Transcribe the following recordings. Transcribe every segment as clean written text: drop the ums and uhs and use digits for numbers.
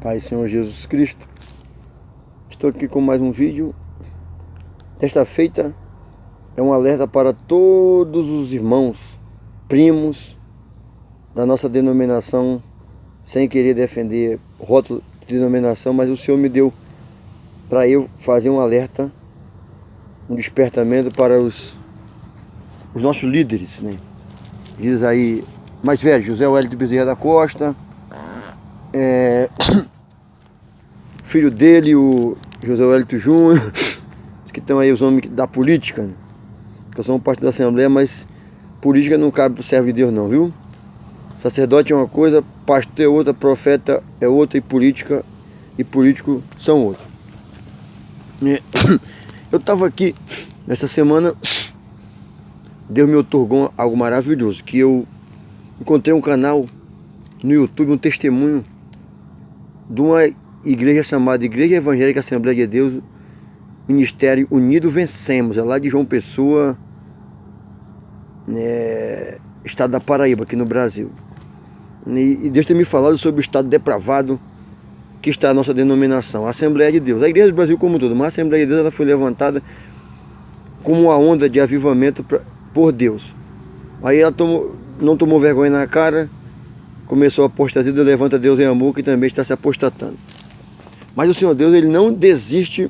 Pai, Senhor Jesus Cristo, estou aqui com mais um vídeo. Desta feita é um alerta para todos os irmãos, primos da nossa denominação, sem querer defender rótulo de denominação, mas o Senhor me deu para eu fazer um alerta, um despertamento para os nossos líderes, né? Diz aí, mais velho, José Wellington Bezerra da Costa, filho dele, o José Wellington Júnior, que estão aí os homens da política, né? Que eu sou parte da Assembleia, mas política não cabe para o servo de Deus não, viu? Sacerdote é uma coisa, pastor é outra, profeta é outra, e política e político são outros. Eu estava aqui, nessa semana, Deus me otorgou algo maravilhoso, que eu encontrei um canal no YouTube, um testemunho de uma igreja chamada Igreja Evangélica Assembleia de Deus, Ministério Unido Vencemos, é lá de João Pessoa, estado da Paraíba, aqui no Brasil. E Deus tem me falado sobre o estado depravado que está a nossa denominação, a Assembleia de Deus. A Igreja do Brasil como um todo, mas a Assembleia de Deus ela foi levantada como uma onda de avivamento por Deus. Aí ela não tomou vergonha na cara, começou a apostasia, Deus levanta Deus em amor, que também está se apostatando. Mas o Senhor Deus, Ele não desiste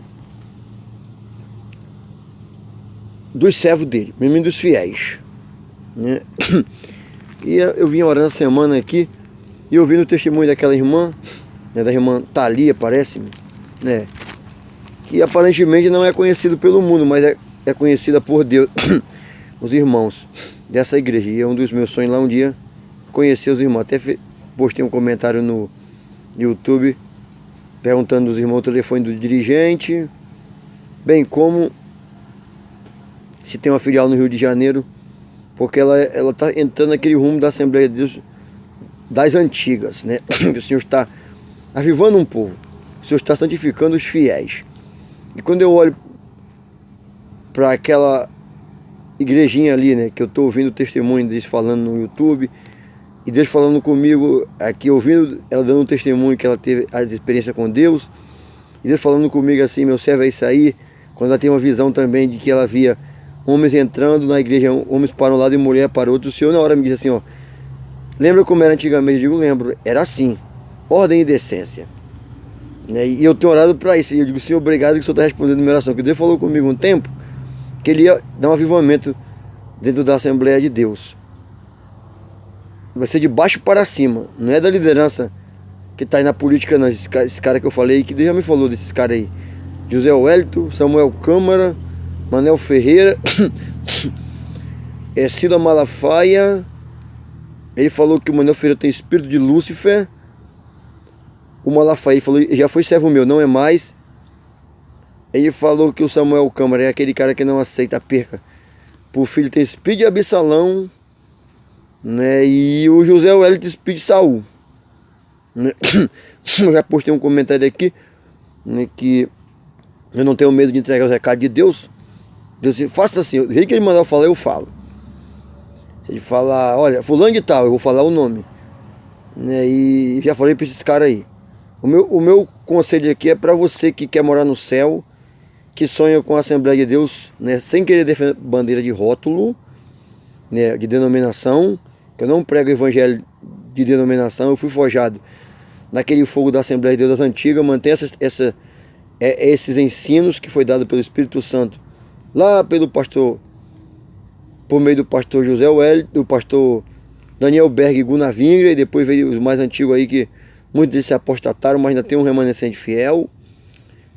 dos servos dele, mesmo dos fiéis, né? E eu vim orando a semana aqui, e eu vi no testemunho daquela irmã, né, da irmã Thalia, parece-me, né, que aparentemente não é conhecido pelo mundo, mas é conhecida por Deus, os irmãos dessa igreja. E é um dos meus sonhos lá um dia conhecer os irmãos. Até postei um comentário no YouTube perguntando dos irmãos o telefone do dirigente, bem como se tem uma filial no Rio de Janeiro, porque ela está entrando naquele rumo da Assembleia de Deus das antigas, né? O Senhor está avivando um povo, o Senhor está santificando os fiéis. E quando eu olho para aquela igrejinha ali, né, que eu estou ouvindo o testemunho deles falando no YouTube, e Deus falando comigo aqui, ouvindo ela dando um testemunho que ela teve as experiências com Deus, e Deus falando comigo assim, meu servo é isso aí, quando ela tem uma visão também de que ela via homens entrando na igreja, homens para um lado e mulher para o outro. O Senhor na hora me disse assim, ó, lembra como era antigamente? Eu digo, lembro, era assim, ordem e decência, né? E eu tenho orado para isso, e eu digo, Senhor, obrigado que o Senhor está respondendo a minha oração, que Deus falou comigo um tempo, que Ele ia dar um avivamento dentro da Assembleia de Deus. Vai ser de baixo para cima, não é da liderança que está aí na política não, esse cara que eu falei, que Deus já me falou desses caras aí, José Wellington, Samuel Câmara, Manel Ferreira, Cida Malafaia. Ele falou que o Manel Ferreira tem espírito de Lúcifer. O Malafaia falou, já foi servo meu, não é mais. Ele falou que o Samuel Câmara é aquele cara que não aceita a perca. Por filho tem espírito de Absalão, né? E o José Wellington tem espírito de Saul, né? Eu já postei um comentário aqui, né, que eu não tenho medo de entregar os recados de Deus. Deus disse, faça assim, o jeito que Ele mandar eu falar, eu falo. Se Ele falar, olha, fulano de tal, eu vou falar o nome, né? E já falei para esses caras aí. O meu conselho aqui é para você que quer morar no céu, que sonha com a Assembleia de Deus, né, sem querer defender bandeira de rótulo, né, de denominação, que eu não prego o evangelho de denominação. Eu fui forjado naquele fogo da Assembleia de Deus das antigas, manter esses ensinos que foi dado pelo Espírito Santo, lá pelo pastor, por meio do pastor José Wellington, do pastor Daniel Berg e Gunnar Vingra, e depois veio os mais antigos aí, que muitos deles se apostataram, mas ainda tem um remanescente fiel,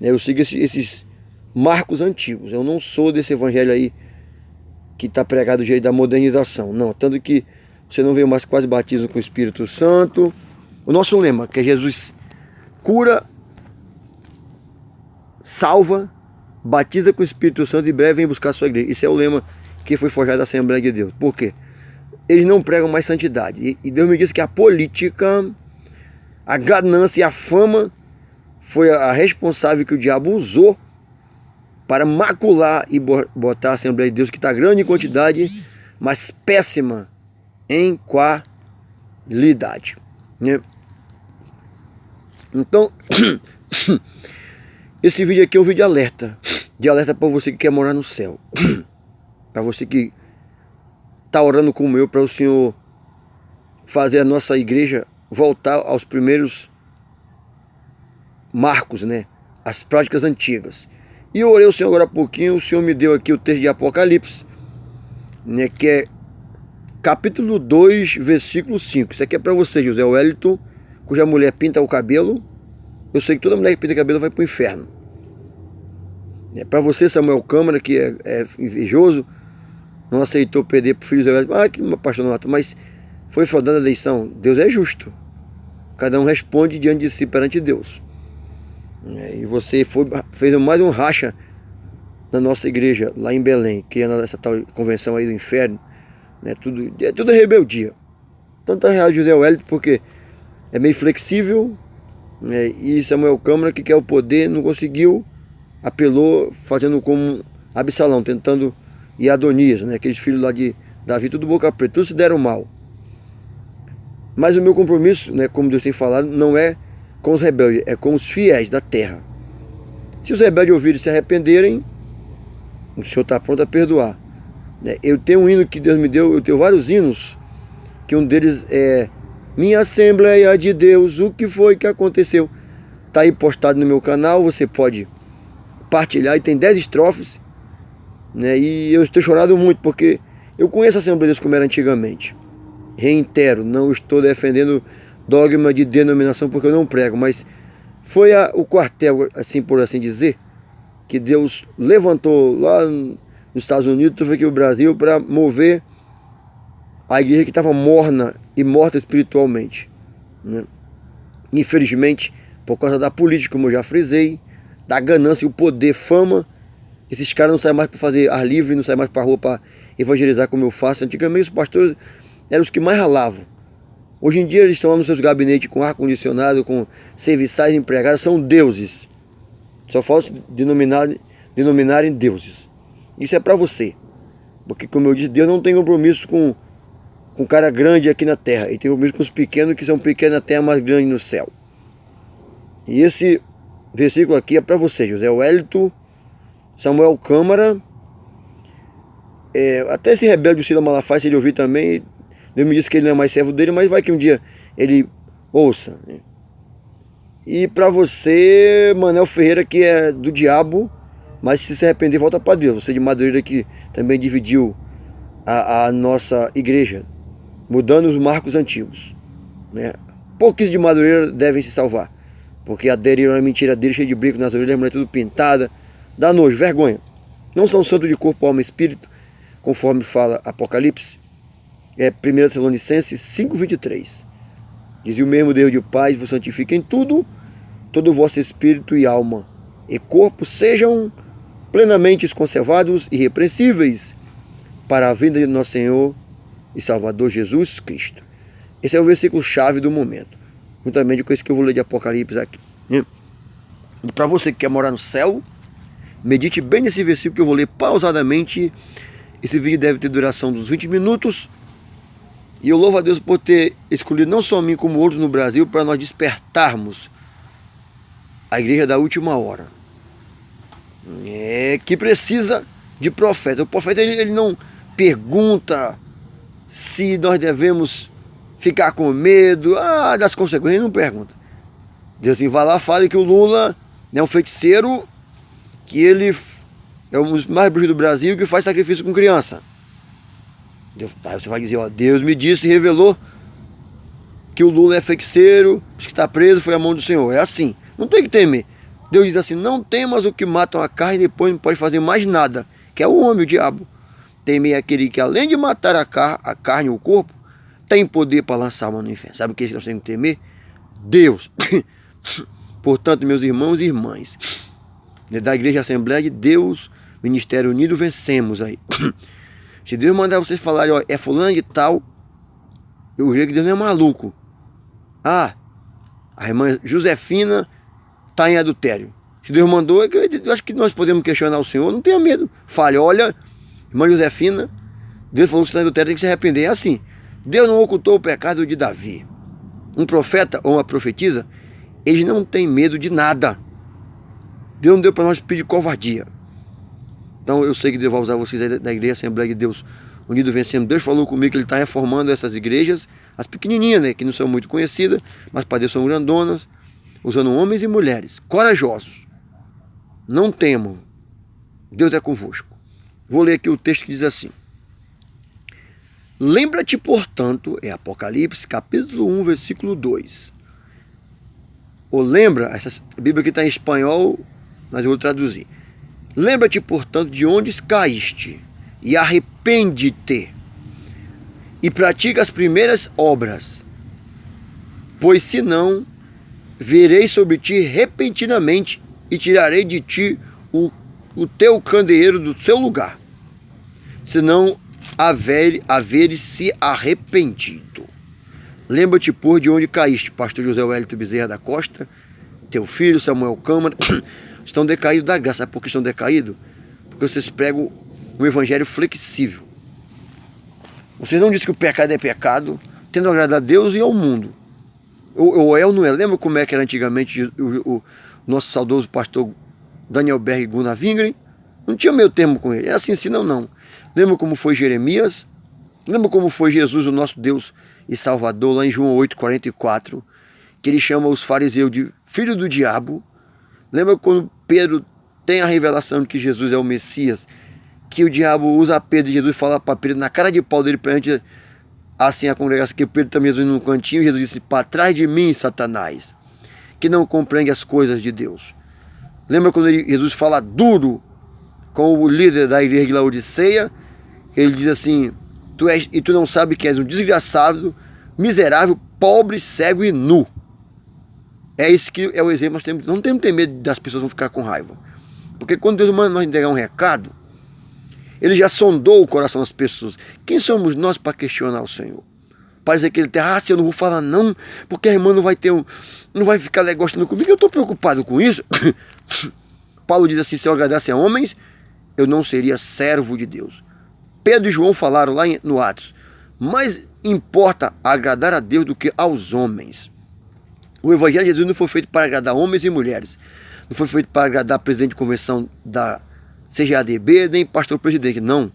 né? Eu sigo esses marcos antigos, eu não sou desse evangelho aí que está pregado do jeito da modernização, não, tanto que você não vê mais quase batismo com o Espírito Santo. O nosso lema, que é Jesus cura, salva, batiza com o Espírito Santo e breve vem buscar a sua igreja. Esse é o lema que foi forjado da Assembleia de Deus. Por quê? Eles não pregam mais santidade. E Deus me disse que a política, a ganância e a fama foi a responsável que o diabo usou para macular e botar a Assembleia de Deus, que está grande em quantidade, mas péssima em qualidade, né? Então, esse vídeo aqui é um vídeo de alerta para você que quer morar no céu, para você que está orando como eu, para o Senhor fazer a nossa igreja voltar aos primeiros marcos, né? As práticas antigas. E eu orei ao Senhor agora há pouquinho, o Senhor me deu aqui o texto de Apocalipse, né? Que é capítulo 2, versículo 5. Isso aqui é para você, José Wellington, cuja mulher pinta o cabelo. Eu sei que toda mulher que pinta cabelo vai para o inferno. É para você, Samuel Câmara, que é invejoso, não aceitou perder para o filho de José Wellington. Ah, que pastor Nonato, mas foi fraudada a eleição. Deus é justo. Cada um responde diante de si perante Deus. E você fez mais um racha na nossa igreja, lá em Belém, criando essa tal convenção aí do inferno. Né? Tudo é rebeldia. Tanto a real de José Wellington, porque é meio flexível, né? E Samuel Câmara, que quer o poder, não conseguiu, apelou, fazendo como Absalão, tentando, e Adonias, né? Aqueles filhos lá de Davi, tudo boca preta, todos se deram mal. Mas o meu compromisso, né, como Deus tem falado, não é com os rebeldes, é com os fiéis da terra. Se os rebeldes ouvirem e se arrependerem, o Senhor está pronto a perdoar. Eu tenho um hino que Deus me deu, eu tenho vários hinos, que um deles é Minha Assembleia de Deus, o que foi que aconteceu? Está aí postado no meu canal, você pode partilhar, e tem 10 estrofes, né? E eu estou chorando muito, porque eu conheço a Assembleia de Deus como era antigamente. Reitero, não estou defendendo dogma de denominação, porque eu não prego, mas foi o quartel, assim por assim dizer, que Deus levantou lá nos Estados Unidos, trouxe aqui o Brasil, para mover a igreja que estava morna e morta espiritualmente, né? Infelizmente, por causa da política, como eu já frisei, da ganância, o poder, fama, esses caras não saem mais para fazer ar livre, não saem mais para a rua para evangelizar como eu faço. Antigamente os pastores eram os que mais ralavam. Hoje em dia eles estão lá nos seus gabinetes com ar-condicionado, com serviçais empregados, são deuses. Só falta denominarem deuses. Isso é para você. Porque, como eu disse, Deus não tem compromisso com cara grande aqui na terra. Ele tem compromisso com os pequenos, que são pequenos na terra, mas grandes no céu. E esse versículo aqui é para você, José Wellington, Samuel Câmara, até esse rebelde do Cila Malafaia, se ele ouvir também, Deus me disse que ele não é mais servo dele, mas vai que um dia ele ouça. E para você, Manel Ferreira, que é do diabo, mas se arrepender, volta para Deus. Você de Madureira, que também dividiu a nossa igreja, mudando os marcos antigos, né? Poucos de Madureira devem se salvar, porque aderiram à mentira dele, cheio de brinco nas orelhas, a mulher tudo pintada, dá nojo, vergonha. Não são santos de corpo, alma e espírito, conforme fala Apocalipse. 1 Tessalonicenses 5,23. Dizia o mesmo Deus de paz, vos santifica em tudo, todo o vosso espírito e alma e corpo sejam plenamente conservados e irrepreensíveis para a vinda de nosso Senhor e Salvador Jesus Cristo. Esse é o versículo chave do momento, juntamente com esse que eu vou ler de Apocalipse aqui. E para você que quer morar no céu, medite bem nesse versículo que eu vou ler pausadamente. Esse vídeo deve ter duração dos 20 minutos. E eu louvo a Deus por ter escolhido não só a mim como outros no Brasil, para nós despertarmos a igreja da última hora, que precisa de profeta. O profeta ele não pergunta se nós devemos ficar com medo das consequências, ele não pergunta. Deus assim, vai lá, fala que o Lula é um feiticeiro, que ele é um dos mais bruxos do Brasil, que faz sacrifício com criança. Aí você vai dizer, Deus me disse e revelou que o Lula é feiticeiro, que está preso, foi a mão do Senhor. É assim, não tem que temer. Deus diz assim, não temas o que matam a carne e depois não pode fazer mais nada, que é o homem, o diabo. Temer aquele que além de matar a carne, o corpo, tem poder para lançar a alma no inferno. Sabe o que nós temos que temer? Deus. Portanto, meus irmãos e irmãs, da Igreja Assembleia de Deus, Ministério Unido, vencemos aí. Se Deus mandar vocês falarem, é fulano de tal, eu creio que Deus não é maluco. A irmã Josefina está em adultério. Se Deus mandou, eu acho que nós podemos questionar o Senhor, não tenha medo. Fale, olha, irmã Josefina, Deus falou que você está em adultério, tem que se arrepender. É assim, Deus não ocultou o pecado de Davi. Um profeta ou uma profetisa, Eles não têm medo de nada. Deus não deu para nós espírito de covardia. Então eu sei que Deus vai usar vocês aí da igreja Assembleia de Deus Unido Vencendo. Deus falou comigo que Ele está reformando essas igrejas, as pequenininhas, né, que não são muito conhecidas, mas para Deus são grandonas, usando homens e mulheres corajosos. Não temam, Deus é convosco. Vou ler aqui o texto que diz assim: lembra-te, portanto, é Apocalipse, capítulo 1, versículo 2. Ou lembra, essa Bíblia aqui está em espanhol, mas eu vou traduzir. Lembra-te, portanto, de onde caíste, e arrepende-te, e pratica as primeiras obras, pois senão virei sobre ti repentinamente, e tirarei de ti o teu candeeiro do seu lugar, senão haveres se arrependido. Lembra-te, por de onde caíste, pastor José Wellington Bezerra da Costa, teu filho Samuel Câmara, estão decaídos da graça. Sabe por que estão decaídos? Porque vocês pregam um evangelho flexível. Vocês não dizem que o pecado é pecado, tendo agradado a Deus e ao mundo. Ou é ou não é? Lembra como é que era antigamente o nosso saudoso pastor Daniel Berg Gunnar Wingren? Não tinha meio termo com ele. É assim, sim, não. Lembra como foi Jeremias? Lembra como foi Jesus, o nosso Deus e Salvador, lá em João 8,44, que ele chama os fariseus de filho do diabo? Lembra quando Pedro tem a revelação de que Jesus é o Messias, que o diabo usa Pedro e Jesus fala para Pedro na cara de pau dele perante assim a congregação, que Pedro também Jesus num cantinho, e Jesus disse: para trás de mim, Satanás, que não compreende as coisas de Deus. Lembra quando Jesus fala duro com o líder da igreja de Laodiceia? Ele diz assim: tu não sabe que és um desgraçado, miserável, pobre, cego e nu. É isso que é o exemplo. Nós temos, não temos que ter medo das pessoas vão ficar com raiva, porque quando Deus manda nós entregar um recado, Ele já sondou o coração das pessoas. Quem somos nós para questionar o Senhor? Para dizer que Ele tem, se eu não vou falar não, porque a irmã não vai ficar gostando comigo, eu estou preocupado com isso. Paulo diz assim: se eu agradasse a homens, eu não seria servo de Deus. Pedro e João falaram lá no Atos: mais importa agradar a Deus do que aos homens. O Evangelho de Jesus não foi feito para agradar homens e mulheres. Não foi feito para agradar presidente de convenção da CGADB, nem pastor presidente, não.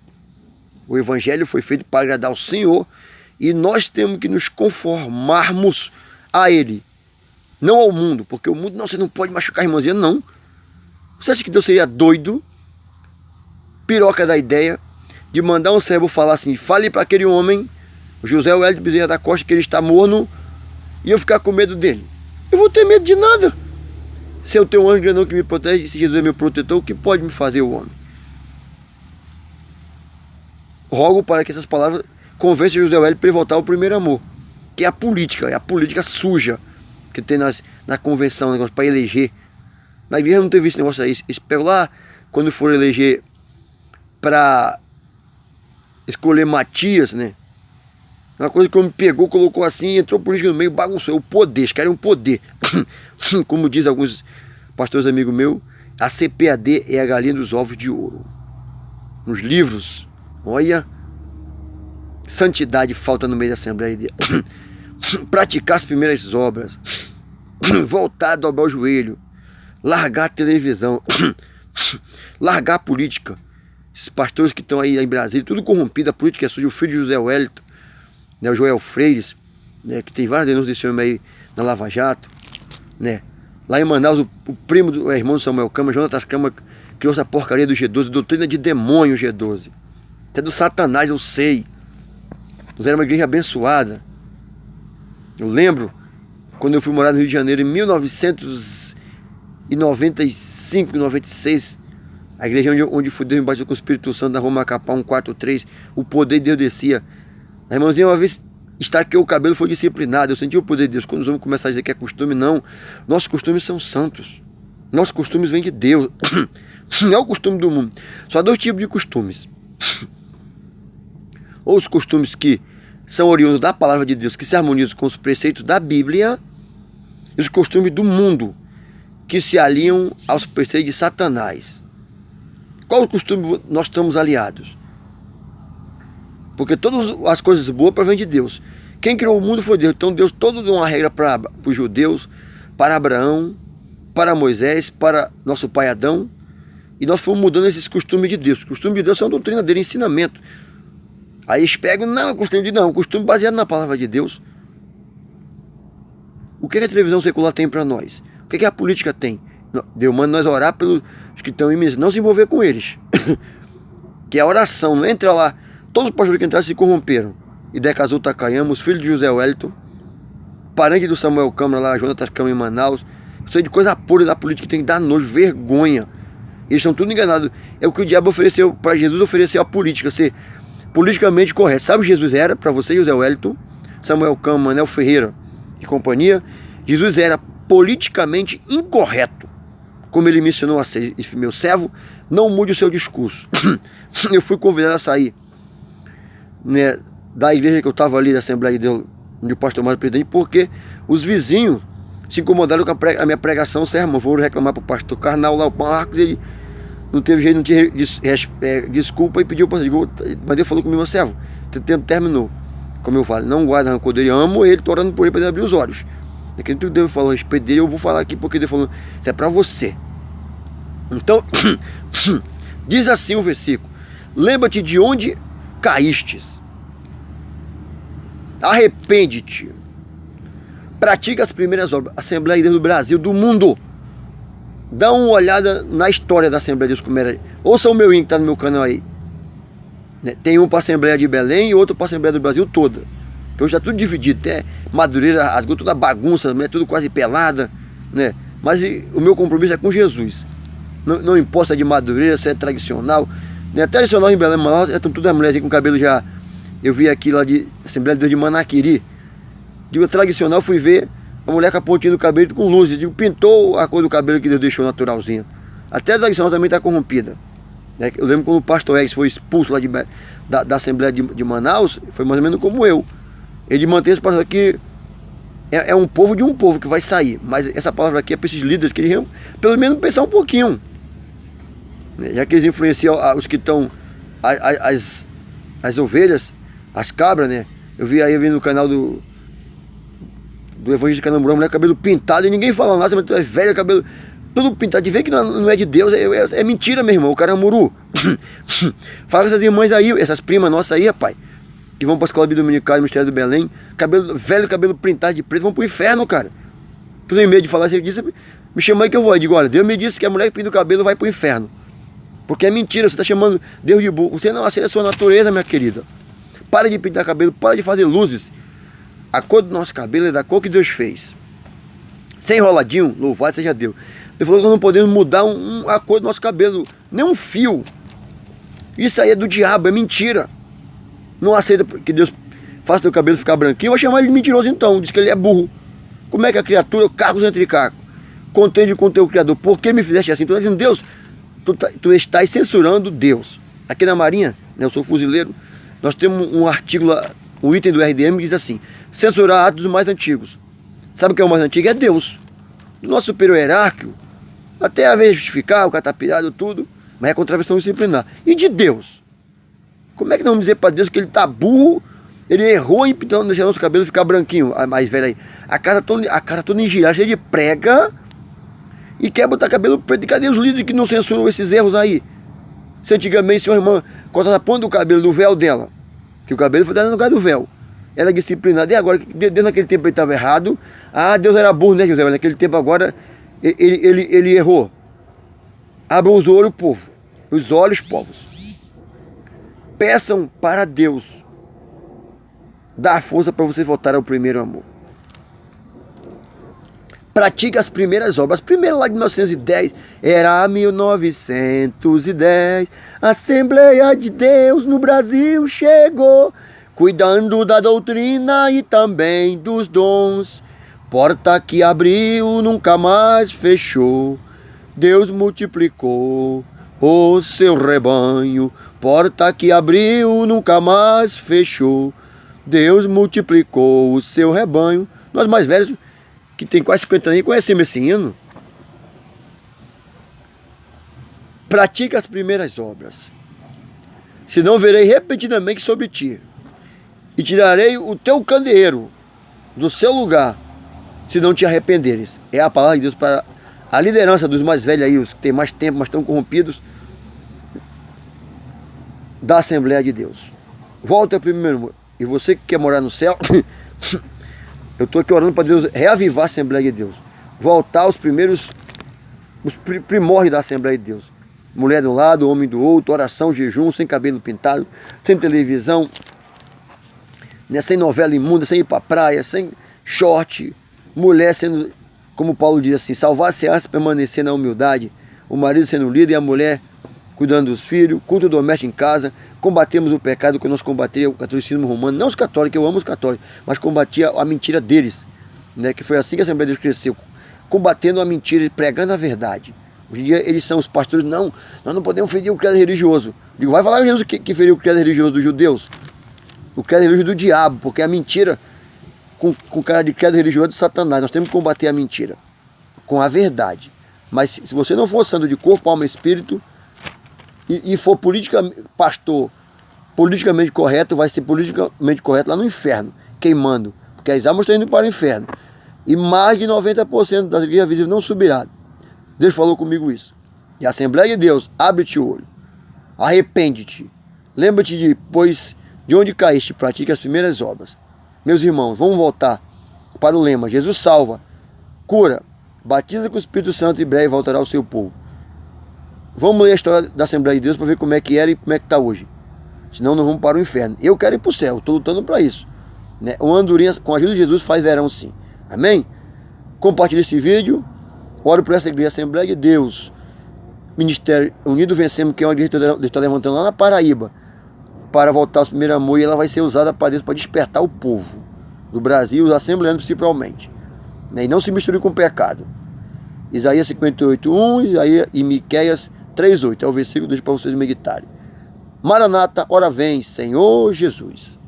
O Evangelho foi feito para agradar ao Senhor, e nós temos que nos conformarmos a Ele, não ao mundo, porque o mundo, não, você não pode machucar a irmãzinha, não. Você acha que Deus seria doido, piroca da ideia, de mandar um servo falar assim: fale para aquele homem, o José Wellington Bezerra da Costa, que ele está morno, e eu ficar com medo dele? Eu vou ter medo de nada. Se eu tenho um anjo grandão que me protege, se Jesus é meu protetor, o que pode me fazer o homem? Rogo para que essas palavras convençam José Wellington para ele voltar ao primeiro amor, que é a política suja que tem na convenção, negócio para eleger. Na igreja não teve esse negócio aí. Espero lá, quando for eleger para escolher Matias, né? Uma coisa que me pegou, colocou assim, entrou política no meio, bagunçou. O poder, eles querem um poder. Como diz alguns pastores amigos meus, a CPAD é a galinha dos ovos de ouro. Nos livros, olha, santidade falta no meio da Assembleia de Deus. Praticar as primeiras obras, voltar a dobrar o joelho, largar a televisão, largar a política. Esses pastores que estão aí em Brasília, tudo corrompido, a política é suja. O filho de José Wellington, né, o Joel Freires, né, que tem várias denúncias desse homem aí na Lava Jato, né? Lá em Manaus, o primo do irmão do Samuel Câmara, Jonatas Câmara, criou essa porcaria do G12, doutrina de demônio G12. Até do Satanás, eu sei. Nós éramos uma igreja abençoada. Eu lembro, quando eu fui morar no Rio de Janeiro, em 1995, 96, a igreja onde fui Deus me bateu com o Espírito Santo, da Rua Macapá 143, o poder de Deus descia. A irmãzinha uma vez estaqueou o cabelo, foi disciplinada. Eu senti o poder de Deus. Quando os homens começam a dizer que é costume, não. Nossos costumes são santos. Nossos costumes vêm de Deus. Não é o costume do mundo. Só há dois tipos de costumes. Ou os costumes que são oriundos da palavra de Deus, que se harmonizam com os preceitos da Bíblia, e os costumes do mundo, que se alinham aos preceitos de Satanás. Qual o costume nós estamos aliados? Porque todas as coisas boas provêm de Deus. Quem criou o mundo foi Deus. Então Deus todo deu uma regra para os judeus, para Abraão, para Moisés, para nosso pai Adão, e nós fomos mudando esses costumes de Deus. O costume de Deus são doutrina dele, ensinamento. Aí eles pegam, não, costume de não, costume baseado na palavra de Deus. O que a televisão secular tem para nós? O que a política tem? Deus manda nós orar pelos que estão em mim, não se envolver com eles. Que é a oração, não entra lá. Todos os pastores que entraram se corromperam. Idecazu Takayama, os filhos de José Wellington, parente do Samuel Câmara lá, Jonatas Câmara em Manaus. Isso aí de coisa pura da política que tem que dar nojo, vergonha. Eles estão tudo enganados. É o que o diabo ofereceu para Jesus, ofereceu a política, ser politicamente correto. Sabe o que Jesus era para você, José Wellington, Samuel Câmara, Manel Ferreira e companhia? Jesus era politicamente incorreto. Como ele me ensinou a ser meu servo, não mude o seu discurso. Eu fui convidado a sair, né, da igreja que eu estava ali, da Assembleia de Deus, onde o pastor Mário presidente, porque os vizinhos se incomodaram com a minha pregação, sermão. Foram reclamar para o pastor Carnal lá, o Marcos, ele não teve jeito, não tinha desculpa e pediu para mas Deus falou comigo, meu servo, o tempo terminou. Como eu falo, não guarda rancor dele, amo ele, estou orando por ele para ele abrir os olhos. Aquilo que Deus falou a respeito dele, eu vou falar aqui porque Deus falou, isso é para você. Então, diz assim o versículo: lembra-te de onde caístes, arrepende-te, pratica as primeiras obras. Assembleia de Deus do Brasil, do mundo. Dá uma olhada na história da Assembleia de Deus, como era. Ouça o meu hino que está no meu canal aí. Tem um para a Assembleia de Belém e outro para a Assembleia do Brasil toda. Hoje está tudo dividido, até Madureira rasgou toda a bagunça, né? Tudo quase pelada, né? Mas o meu compromisso é com Jesus. Não importa de Madureira, se é tradicional, né? Tradicional em Belém, Manaus, estão todas as mulheres com cabelo já. Eu vi aqui lá de Assembleia de Deus de Manaquiri. Digo, tradicional, fui ver a mulher com a pontinha do cabelo com luzes. Digo, pintou a cor do cabelo que Deus deixou naturalzinha. Até a tradicional também está corrompida. Eu lembro quando o pastor X foi expulso lá da Assembleia de Manaus, foi mais ou menos como eu. Ele mantém essa palavra aqui, é um povo de um povo que vai sair. Mas essa palavra aqui é para esses líderes que eles pelo menos pensar um pouquinho. Já que eles influenciam os que estão, as ovelhas, as cabras, né? Eu vi no canal do Evangelho de Canamburão, mulher com cabelo pintado e ninguém fala nada, mas é velho, cabelo tudo pintado. De ver que não é de Deus, é mentira, meu irmão, o caramuru. Fala com essas irmãs aí, essas primas nossas aí, rapaz, que vão para a escola dominical do Ministério do Belém, cabelo pintado de preto, vão pro inferno, cara. Tu tem medo de falar, você disse, me chama aí que eu vou. Eu digo, olha, Deus me disse que a mulher que pinta o cabelo vai pro inferno. Porque é mentira, você está chamando Deus de burro. Você não aceita a sua natureza, minha querida. Para de pintar cabelo, para de fazer luzes. A cor do nosso cabelo é da cor que Deus fez. Sem enroladinho, louvado seja Deus. Ele falou que nós não podemos mudar a cor do nosso cabelo, nem um fio. Isso aí é do diabo, é mentira. Não aceita que Deus faça teu cabelo ficar branquinho, vai chamar ele de mentiroso então, diz que ele é burro. Como é que a criatura, cacos entre cacos, contende com o teu Criador? Por que me fizeste assim? Tu está dizendo, Deus, tu estás censurando Deus. Aqui na Marinha, né, eu sou fuzileiro, nós temos um artigo lá, um item do RDM que diz assim: censurar atos mais antigos. Sabe o que é o mais antigo? É Deus. Do nosso superior hierárquico, até a vez justificar, o catapirado, tudo, mas é contravenção disciplinar. E de Deus? Como é que nós vamos dizer para Deus que ele está burro, ele errou em então deixar nosso cabelo ficar branquinho? A mais velha aí, a cara toda engirada, cheia de prega, e quer botar cabelo preto. E cadê os líderes que não censuram esses erros aí? Se antigamente, sua irmã cortava a ponta do cabelo, do véu dela, que o cabelo foi dado no lugar do véu, era disciplinado. E agora, desde naquele tempo ele estava errado. Ah, Deus era burro, né, José? Naquele tempo agora, ele errou. Abram os olhos, povo. Os olhos, povos. Peçam para Deus dar força para você voltar ao primeiro amor. Pratica as primeiras obras. As primeiras lá de 1910, era 1910. A Assembleia de Deus no Brasil chegou, cuidando da doutrina e também dos dons. Porta que abriu, nunca mais fechou. Deus multiplicou o seu rebanho. Porta que abriu, nunca mais fechou. Deus multiplicou o seu rebanho. Nós mais velhos, que tem quase 50 anos, conhecemos esse hino. Pratica as primeiras obras, senão verei repetidamente sobre ti, e tirarei o teu candeeiro do seu lugar, se não te arrependeres. É a palavra de Deus para a liderança dos mais velhos aí, os que têm mais tempo, mas estão corrompidos, da Assembleia de Deus. Volta primeiro. E você que quer morar no céu, eu estou aqui orando para Deus reavivar a Assembleia de Deus. Voltar aos primeiros, os primórdios da Assembleia de Deus. Mulher de um lado, homem do outro, oração, jejum, sem cabelo pintado, sem televisão, né, sem novela imunda, sem ir para a praia, sem short, mulher sendo, como Paulo diz assim, salvar-se-á se permanecer na humildade, o marido sendo líder e a mulher cuidando dos filhos, culto doméstico em casa, combatemos o pecado que nós combatia o catolicismo romano, não os católicos, eu amo os católicos, mas combatia a mentira deles, né, que foi assim que a Assembleia de Deus cresceu, combatendo a mentira e pregando a verdade. Hoje em dia eles são os pastores, não, nós não podemos ferir o credo religioso. Digo, vai falar Jesus que feriu o credo religioso dos judeus, o credo religioso do diabo, porque a mentira com cara de credo religioso de Satanás. Nós temos que combater a mentira com a verdade. Mas se você não for santo de corpo, alma e espírito e for politicamente correto, vai ser politicamente correto lá no inferno, queimando, porque as almas estão indo para o inferno. E mais de 90% das igrejas visíveis não subirá. Deus falou comigo isso. E a Assembleia de Deus, abre-te o olho, arrepende-te, lembra-te pois de onde caíste, pratique as primeiras obras. Meus irmãos, vamos voltar para o lema: Jesus salva, cura, batiza com o Espírito Santo e breve voltará ao seu povo. Vamos ler a história da Assembleia de Deus para ver como é que era e como é que está hoje. Senão nós vamos para o inferno. Eu quero ir para o céu, estou lutando para isso, né? Uma andorinha, com a ajuda de Jesus, faz verão sim. Amém? Compartilhe esse vídeo. Oro por essa igreja, Assembleia de Deus, Ministério Unido Vencemos, que é uma igreja que Deus está levantando lá na Paraíba, para voltar ao primeiro amor, e ela vai ser usada para Deus, para despertar o povo do Brasil, os assembleanos principalmente, né? E não se misture com o pecado. Isaías 58:1 e Miqueias 3:8 é o versículo, deixo para vocês meditarem. Maranata, ora vem, Senhor Jesus.